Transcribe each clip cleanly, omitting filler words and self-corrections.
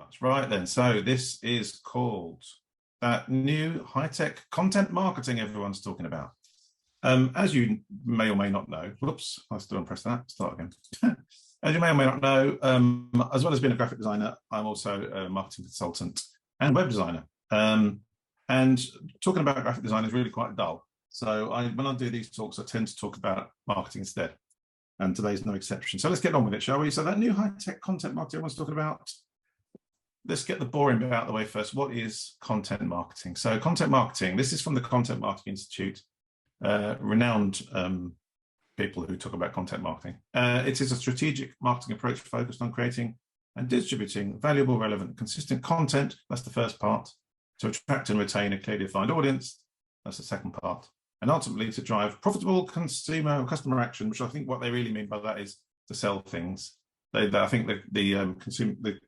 much. Right then, so this is called that new high-tech content marketing everyone's talking about. As you may or may not know, whoops, I still press that, start again. As you may or may not know, as well as being a graphic designer, I'm also a marketing consultant and web designer. And talking about graphic design is really quite dull. So when I do these talks, I tend to talk about marketing instead. And today's no exception. So let's get on with it, shall we? So that new high-tech content marketing everyone's talking about, let's get the boring bit out of the way first. What is content marketing? So content marketing, this is from the Content Marketing Institute, renowned people who talk about content marketing. It is a strategic marketing approach focused on creating and distributing valuable, relevant, consistent content. That's the first part. To attract and retain a clearly defined audience. That's the second part. And ultimately to drive profitable consumer or customer action, which I think what they really mean by that is to sell things. I think the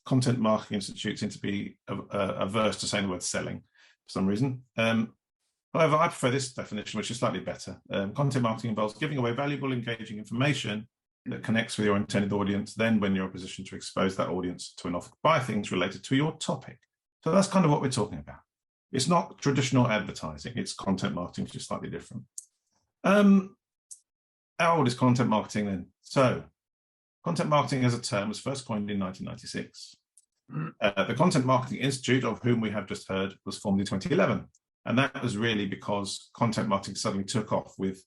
Content Marketing Institute seem to be averse to saying the word selling for some reason. However, I prefer this definition, which is slightly better. Content marketing involves giving away valuable, engaging information that connects with your intended audience. Then when you're in a position to expose that audience to an offer to buy things related to your topic. So that's kind of what we're talking about. It's not traditional advertising. It's content marketing, which is slightly different. How old is content marketing then? So content marketing as a term was first coined in 1996. The Content Marketing Institute, of whom we have just heard, was formed in 2011. And that was really because content marketing suddenly took off with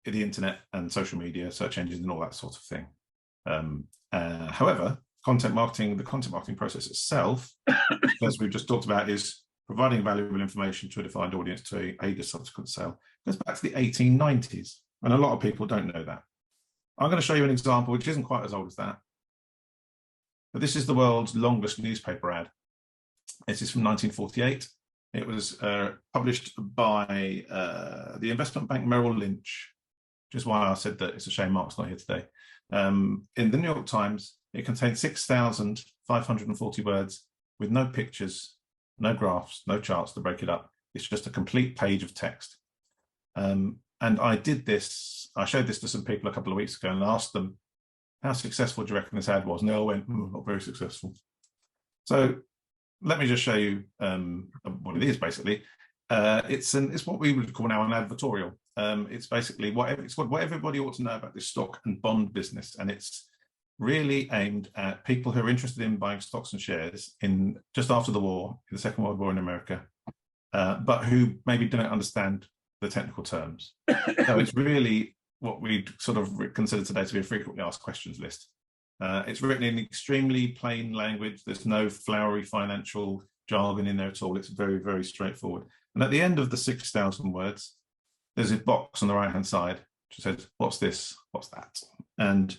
the internet and social media, search engines and all that sort of thing. However, the content marketing process itself, as we've just talked about, is providing valuable information to a defined audience to aid a subsequent sale. It goes back to the 1890s, and a lot of people don't know that. I'm going to show you an example which isn't quite as old as that. But this is the world's longest newspaper ad. This is from 1948. It was published by the investment bank Merrill Lynch, which is why I said that it's a shame Mark's not here today. In the New York Times, it contained 6,540 words with no pictures, no graphs, no charts to break it up. It's just a complete page of text. And I did this, I showed this to some people a couple of weeks ago and asked them, how successful do you reckon this ad was? And they all went, not very successful. So let me just show you what it is basically. It's what we would call now an advertorial. It's basically what everybody ought to know about this stock and bond business. And it's really aimed at people who are interested in buying stocks and shares in just after the war, in the Second World War in America, but who maybe don't understand the technical terms. So it's really what we'd sort of consider today to be a frequently asked questions list. It's written in extremely plain language. There's no flowery financial jargon in there at all. It's very, very straightforward. And at the end of the 6,000 words, there's a box on the right-hand side which says, what's this? What's that? And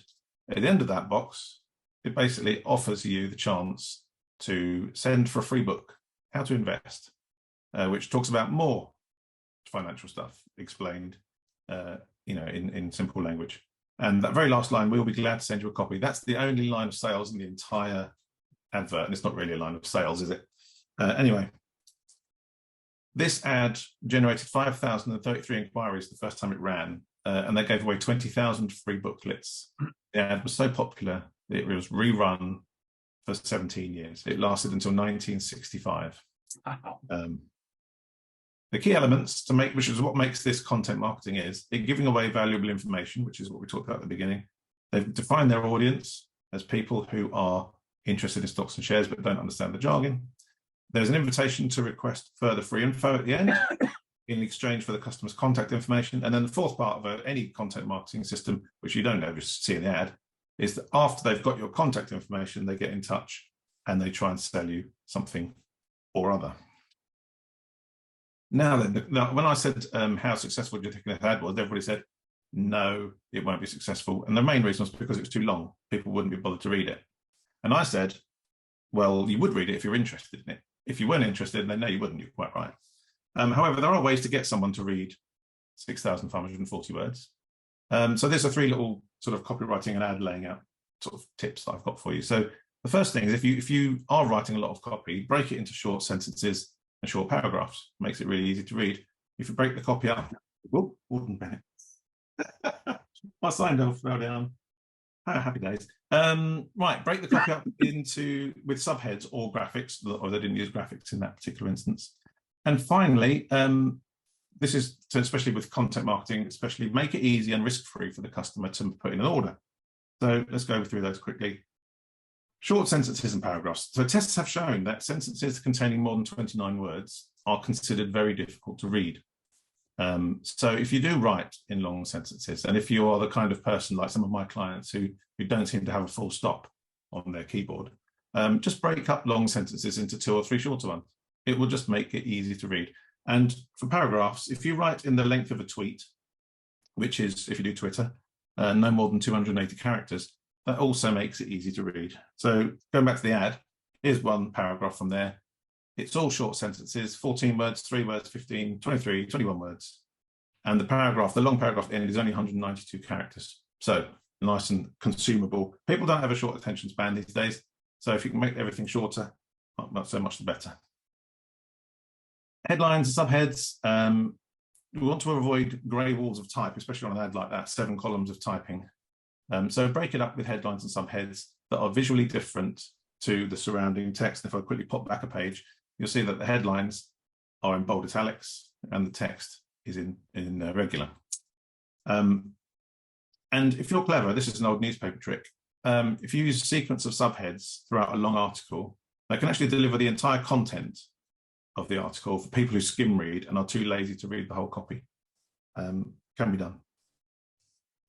at the end of that box, it basically offers you the chance to send for a free book, How to Invest, which talks about more financial stuff explained, in simple language. And that very last line, we'll be glad to send you a copy. That's the only line of sales in the entire advert. And it's not really a line of sales, is it? Anyway, this ad generated 5,033 inquiries the first time it ran, and they gave away 20,000 free booklets. The ad was so popular, it was rerun for 17 years. It lasted until 1965. Wow. The key elements to make, which is what makes this content marketing, is it giving away valuable information, which is what we talked about at the beginning. They've defined their audience as people who are interested in stocks and shares but don't understand the jargon. There's an invitation to request further free info at the end in exchange for the customer's contact information. And then the fourth part of any content marketing system, which you don't ever see in the ad, is that after they've got your contact information, they get in touch and they try and sell you something or other. Now then, when I said how successful do you think this ad was, everybody said, no, it won't be successful. And the main reason was because it was too long. People wouldn't be bothered to read it. And I said, well, you would read it if you're interested in it. If you weren't interested, then no, you wouldn't. You're quite right. However, there are ways to get someone to read 6,540 words. So there's a three little sort of copywriting and ad laying out sort of tips that I've got for you. So the first thing is if you are writing a lot of copy, break it into short sentences and short paragraphs. Makes it really easy to read. If you break the copy up, whoop, Warden Bennett. My sign don't fell down. Happy days. Right, break the copy up with subheads or graphics, or they didn't use graphics in that particular instance. And finally, this is especially with content marketing, especially make it easy and risk-free for the customer to put in an order. So let's go through those quickly. Short sentences and paragraphs. So tests have shown that sentences containing more than 29 words are considered very difficult to read. So if you do write in long sentences, and if you are the kind of person like some of my clients who don't seem to have a full stop on their keyboard, just break up long sentences into 2 or 3 shorter ones. It will just make it easy to read. And for paragraphs, if you write in the length of a tweet, which is, if you do Twitter, no more than 280 characters, that also makes it easy to read. So going back to the ad, here's one paragraph from there. It's all short sentences, 14 words, 3 words, 15, 23, 21 words. And the long paragraph at the end is only 192 characters. So nice and consumable. People don't have a short attention span these days. So if you can make everything shorter, not so much the better. Headlines and subheads. We want to avoid grey walls of type, especially on an ad like that, 7 columns of typing. So break it up with headlines and subheads that are visually different to the surrounding text. If I quickly pop back a page, you'll see that the headlines are in bold italics and the text is in regular. And if you're clever, this is an old newspaper trick. If you use a sequence of subheads throughout a long article, they can actually deliver the entire content of the article for people who skim read and are too lazy to read the whole copy. Can be done.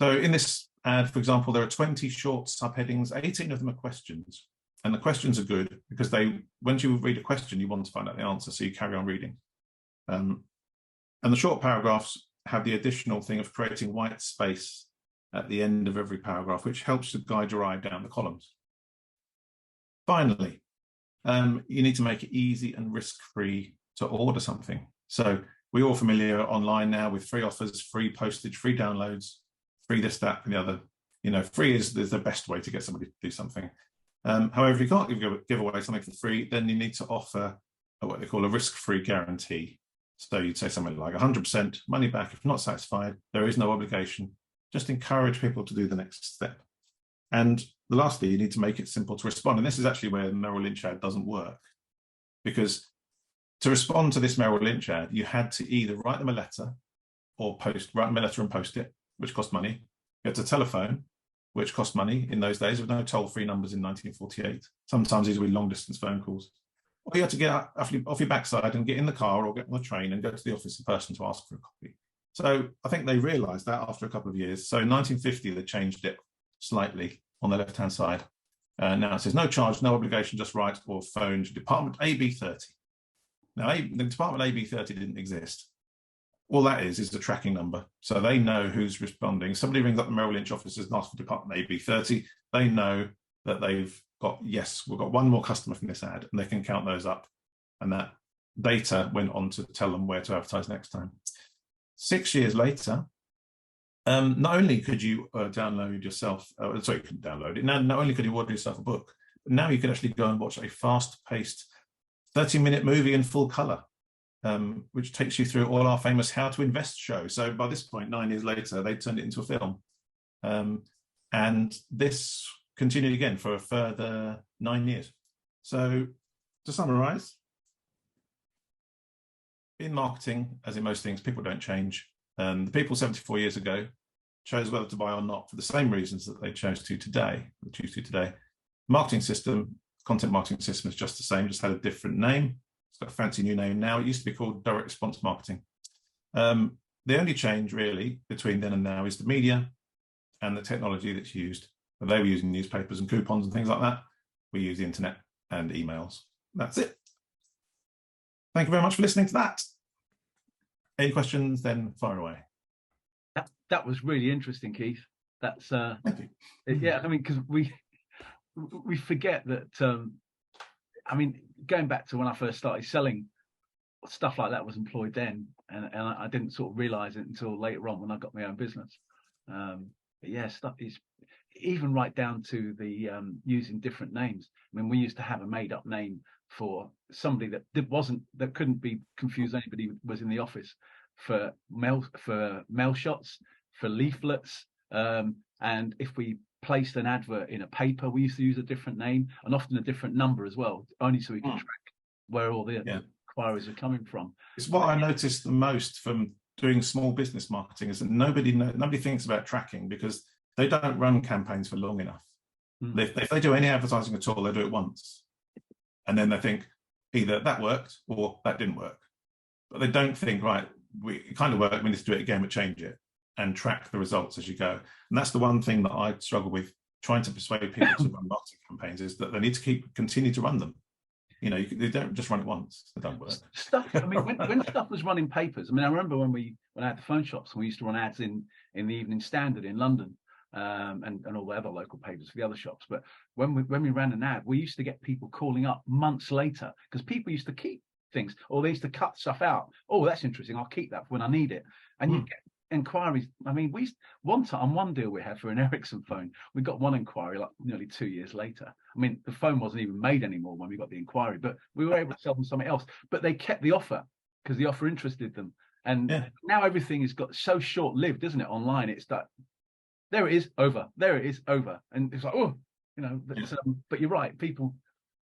So in this ad, for example, there are 20 short subheadings, 18 of them are questions. And the questions are good because once you read a question, you want to find out the answer, so you carry on reading. And the short paragraphs have the additional thing of creating white space at the end of every paragraph, which helps to guide your eye down the columns. Finally, you need to make it easy and risk-free to order something. So we're all familiar online now with free offers, free postage, free downloads, free this, that, and the other. You know, free is the best way to get somebody to do something. However, if you can't give away something for free, then you need to offer what they call a risk-free guarantee. So you'd say something like 100% money back if not satisfied. There is no obligation. Just encourage people to do the next step. And lastly, you need to make it simple to respond. And this is actually where the Merrill Lynch ad doesn't work, because to respond to this Merrill Lynch ad, you had to either write them a letter or write them a letter and post it, which cost money. You had to telephone, which cost money in those days, with no toll-free numbers in 1948. Sometimes these were long-distance phone calls. Or you had to get off your backside and get in the car or get on the train and go to the office in person to ask for a copy. So I think they realised that after a couple of years. So in 1950, they changed it slightly on the left-hand side. Now it says no charge, no obligation, just write or phone to Department AB30. Now, the Department AB30 didn't exist. All that is the tracking number. So they know who's responding. Somebody rings up the Merrill Lynch offices and asks for Department AB30. They know that we've got one more customer from this ad, and they can count those up. And that data went on to tell them where to advertise next time. 6 years later, not only could you download yourself, you couldn't download it. Not only could you order yourself a book, but now you can actually go and watch a fast-paced 30-minute movie in full color, which takes you through all our famous How to Invest show. So by this point, 9 years later, they turned it into a film. And this continued again for a further 9 years. So to summarize, in marketing, as in most things, people don't change. The people 74 years ago chose whether to buy or not for the same reasons that they choose to today. Marketing system, content marketing system is just the same, just had a different name. It's got a fancy new name now. It used to be called direct response marketing. The only change really between then and now is the media and the technology that's used. They were using newspapers and coupons and things like that. We use the internet and emails. That's it. Thank you very much for listening to that. Any questions, then fire away. That was really interesting, Keith. That's Thank you. Yeah, I mean, because we forget that. I mean, going back to when I first started selling, stuff like that was employed then, and I didn't sort of realise it until later on when I got my own business. But yeah, stuff is even right down to the using different names. I mean, we used to have a made-up name for somebody that couldn't be confused. Anybody was in the office for mail shots, for leaflets, and if we placed an advert in a paper, we used to use a different name and often a different number as well, only so we could track where all the inquiries are coming from. It's what I noticed the most from doing small business marketing is that nobody thinks about tracking because they don't run campaigns for long enough. If they do any advertising at all, they do it once. And then they think either that worked or that didn't work. But they don't think, right, it kind of worked, we need to do it again, but change it and track the results as you go. And that's the one thing that I struggle with trying to persuade people to run marketing campaigns, is that they need to continue to run them. You know, they don't just run it once. They don't work. Stuff. I mean, when stuff was running papers. I mean, I remember when I had the phone shops, and we used to run ads in the Evening Standard in London, and all the other local papers for the other shops. But when we ran an ad, we used to get people calling up months later because people used to keep things, or they used to cut stuff out. Oh, that's interesting. I'll keep that for when I need it. And you get inquiries. I mean, one deal we had for an Ericsson phone, we got one inquiry like nearly 2 years later. I mean, the phone wasn't even made anymore when we got the inquiry, but we were able to sell them something else. But they kept the offer because the offer interested them. And now everything has got so short-lived, isn't it? Online, it's that there it is, over. There it is, over. And it's like, oh, you know. But you're right. People,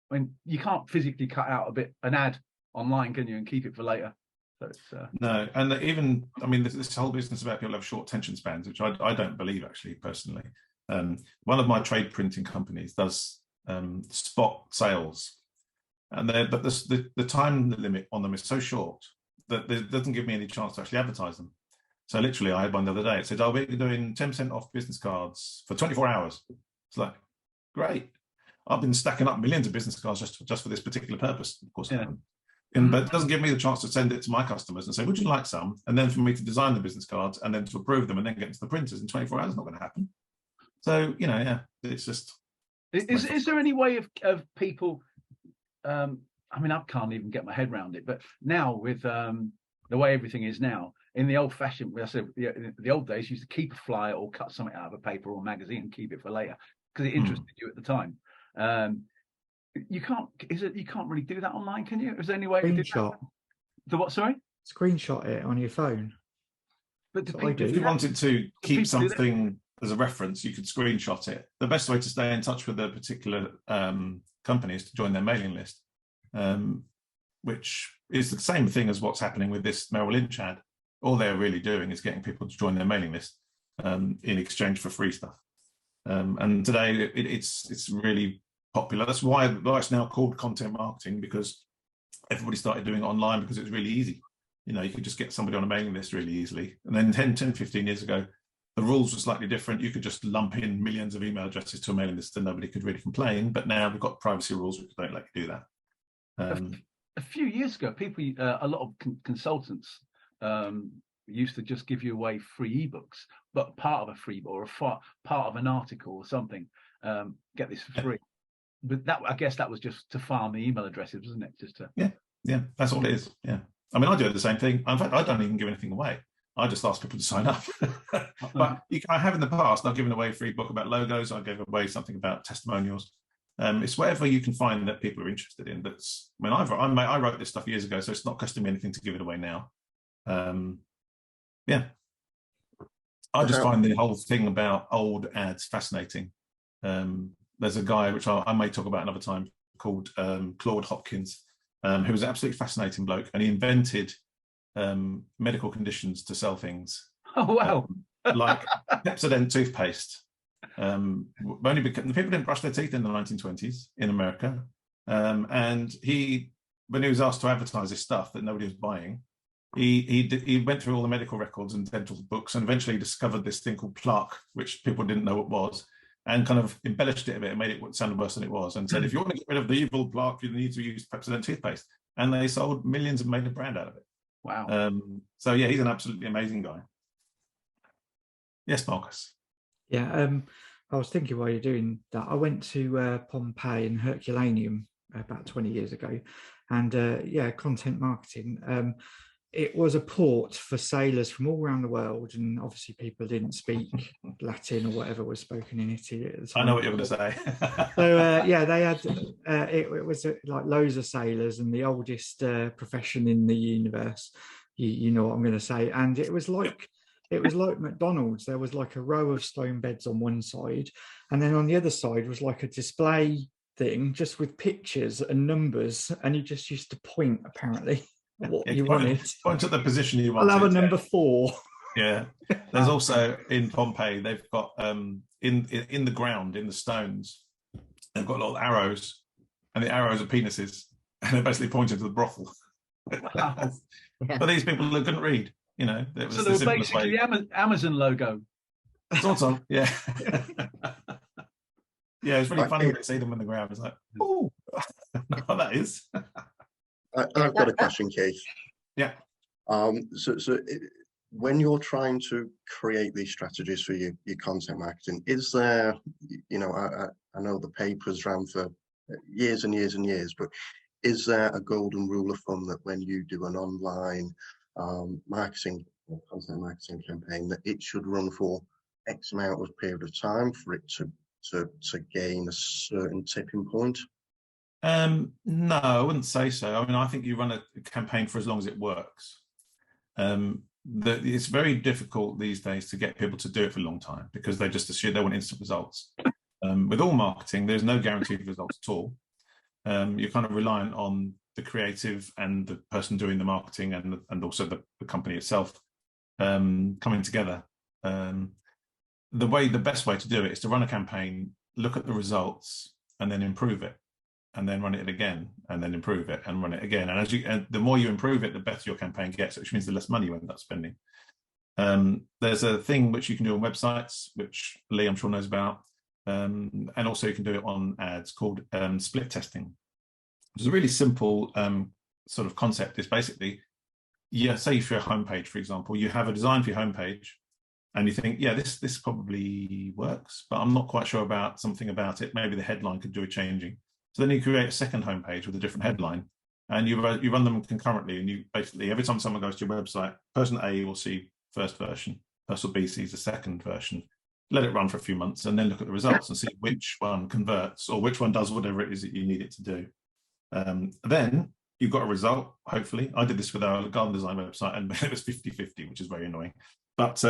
I mean, you can't physically cut out an ad online, can you, and keep it for later? So it's, no, and even, I mean, this whole business about people have short attention spans, which I don't believe, actually, personally. One of my trade printing companies does spot sales, but the time limit on them is so short that it doesn't give me any chance to actually advertise them. So literally, I had one the other day. It said, "Oh, we're doing 10% off business cards for 24 hours." It's like, great. I've been stacking up millions of business cards just for this particular purpose. Of course, I haven't. But it doesn't give me the chance to send it to my customers and say, would you like some? And then for me to design the business cards and then to approve them and then get into the printers in 24 hours, not going to happen. So, you know, it's just. Is there any way of people, I mean, I can't even get my head around it, but now with the way everything is now, in the old fashioned, the old days, you used to keep a flyer or cut something out of a paper or magazine and keep it for later because it interested you at the time. You can't really do that online, can you? Is there any way to do that? The what? Sorry, screenshot it on your phone. But if you wanted to keep something as a reference, you could screenshot it. The best way to stay in touch with a particular company is to join their mailing list, which is the same thing as what's happening with this Merrill Lynch ad. All they're really doing is getting people to join their mailing list in exchange for free stuff. And today it's really popular. That's why it's now called content marketing, because everybody started doing it online because it was really easy. You know, you could just get somebody on a mailing list really easily. And then 10, 15 years ago, the rules were slightly different. You could just lump in millions of email addresses to a mailing list and nobody could really complain. But now we've got privacy rules which don't let you do that. A few years ago, people, a lot of consultants used to just give you away free ebooks, but part of a free or part of an article or something. Get this for free. But that, I guess, that was just to farm the email addresses, wasn't it? Just to yeah, that's all it is. Yeah, I mean, I do the same thing. In fact, I don't even give anything away. I just ask people to sign up. But I have in the past. I've given away a free book about logos. I gave away something about testimonials. It's whatever you can find that people are interested in. That's, I mean, I wrote this stuff years ago, so it's not costing me anything to give it away now. Yeah, I just find the whole thing about old ads fascinating. There's a guy, which I may talk about another time, called Claude Hopkins, who was an absolutely fascinating bloke, and he invented medical conditions to sell things. Oh, wow. Like Pepsodent toothpaste. Only because the people didn't brush their teeth in the 1920s in America. And when he was asked to advertise this stuff that nobody was buying, he went through all the medical records and dental books and eventually discovered this thing called plaque, which people didn't know what was, and kind of embellished it a bit and made it sound worse than it was, and said, if you want to get rid of the evil plaque, you need to use Pepsodent toothpaste. And they sold millions and made a brand out of it. Wow. So yeah, he's an absolutely amazing guy. Yes, Marcus. Yeah, I was thinking while you're doing that, I went to Pompeii and Herculaneum about 20 years ago, and content marketing. It was a port for sailors from all around the world, and obviously people didn't speak Latin or whatever was spoken in Italy at the time. I know what you're going to say. So they had it was like loads of sailors, and the oldest profession in the universe. You know what I'm going to say, and it was like It was like McDonald's. There was like a row of stone beds on one side, and then on the other side was like a display thing just with pictures and numbers, and you just used to point apparently what you wanted. Point at the position you wanted. I'll have a number 4. Yeah. There's also in Pompeii, they've got in the ground, in the stones, they've got a lot of arrows, and the arrows are penises, and they're basically pointing to the brothel. Wow. But these people who couldn't read, you know, it was So they were basically the Amazon logo. Sort of, yeah. Yeah, it's really funny to see them on the ground. It's like, oh, that is. I've got a question, Keith. Yeah. When you're trying to create these strategies for your content marketing, is there, you know, I know the papers ran for years and years and years, but is there a golden rule of thumb that when you do an online marketing or content marketing campaign, that it should run for X amount of period of time for it to gain a certain tipping point? No, I wouldn't say so. I mean, I think you run a campaign for as long as it works. It's very difficult these days to get people to do it for a long time because they just assume they want instant results. With all marketing, there's no guaranteed results at all. You're kind of reliant on the creative and the person doing the marketing and also the company itself coming together. The best way to do it is to run a campaign, look at the results, and then improve it, and then run it again, and then improve it, and run it again. And the more you improve it, the better your campaign gets, which means the less money you end up spending. There's a thing which you can do on websites, which Lee, I'm sure, knows about, and also you can do it on ads, called split testing. It's a really simple sort of concept. It's basically, say for your homepage, for example, you have a design for your homepage, and you think, yeah, this probably works, but I'm not quite sure about something about it. Maybe the headline could do a changing. So then you create a second homepage with a different headline, and you run them concurrently. And you basically, every time someone goes to your website, person A will see first version, person B sees the second version. Let it run for a few months, and then look at the results and see which one converts or which one does whatever it is that you need it to do. Then you've got a result, hopefully. I did this with our garden design website, and it was 50-50, which is very annoying. But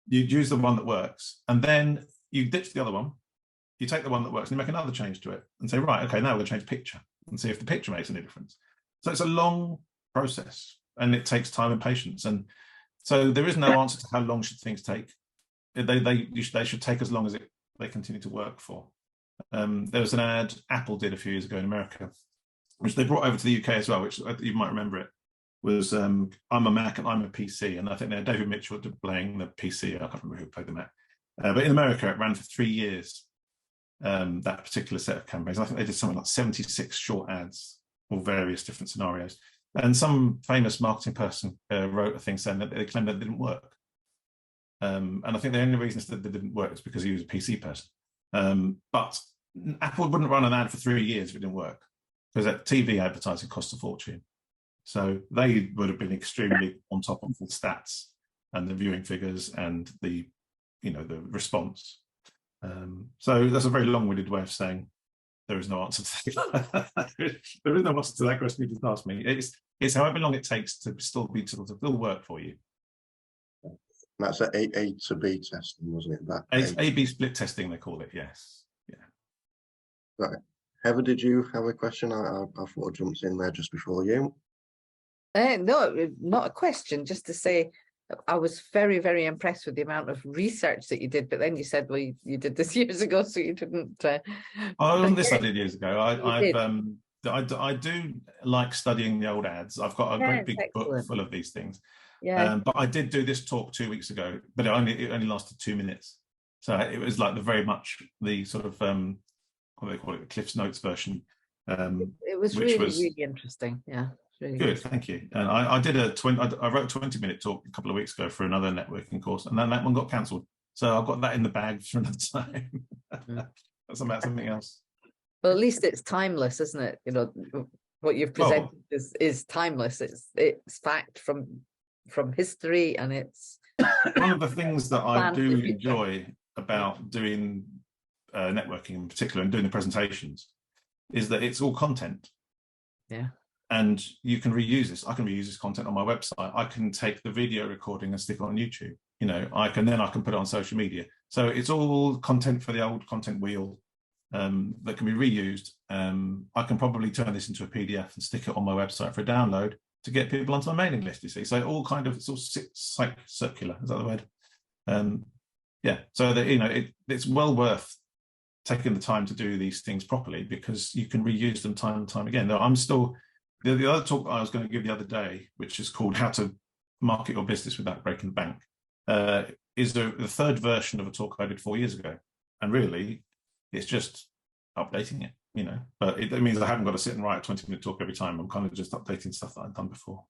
you use the one that works, and then you ditch the other one. You take the one that works and you make another change to it and say, right, okay, now we're going to change picture and see if the picture makes any difference. So it's a long process, and it takes time and patience. And so there is no answer to how long should things take. They should take as long as they continue to work for. There was an ad Apple did a few years ago in America, which they brought over to the UK as well, which you might remember it, was I'm a Mac and I'm a PC. And I think they had David Mitchell playing the PC. I can't remember who played the Mac. But in America, it ran for 3 years. That particular set of campaigns. I think they did something like 76 short ads, or various different scenarios. And some famous marketing person wrote a thing saying that they claimed that it didn't work. And I think the only reason that they didn't work is because he was a PC person. But Apple wouldn't run an ad for 3 years if it didn't work, because that TV advertising costs a fortune. So they would have been extremely on top of the stats and the viewing figures and the response. So that's a very long-winded way of saying there is no answer to that. There is no answer to that question you just asked me. It's however long it takes to still work for you. That's A to B testing, wasn't it? That A/B split testing, they call it. Yes. Yeah. Right. Heather, did you have a question? I thought I jumped in there just before you. No, not a question. Just to say, I was very, very impressed with the amount of research that you did. But then you said, well, you did this years ago, so you didn't. This I did years ago. I do like studying the old ads. I've got a great big book full of these things. Yeah. But I did do this talk 2 weeks ago, but it only lasted 2 minutes. So it was like very much the sort of what do they call it, the Cliff's Notes version. It was really interesting. Yeah. Really good, thank you. And I did I wrote a 20-minute talk a couple of weeks ago for another networking course, and then that one got cancelled. So I've got that in the bag for another time. That's about something else. Well, at least it's timeless, isn't it? You know, what you've presented is timeless. It's fact from history, and it's one of the things that I do enjoy about doing networking in particular and doing the presentations is that it's all content. Yeah. And you can reuse this. I can reuse this content on my website. I can take the video recording and stick it on YouTube. I can put it on social media. So it's all content for the old content wheel that can be reused. I can probably turn this into a PDF and stick it on my website for a download to get people onto my mailing list, you see. So it's all circular, is that the word? So that, it's well worth taking the time to do these things properly, because you can reuse them time and time again. Though I'm still, the other talk I was going to give the other day, which is called How to Market Your Business Without Breaking the Bank, is the third version of a talk I did 4 years ago. And really, it's just updating it, but it means I haven't got to sit and write a 20-minute talk every time. I'm kind of just updating stuff that I've done before.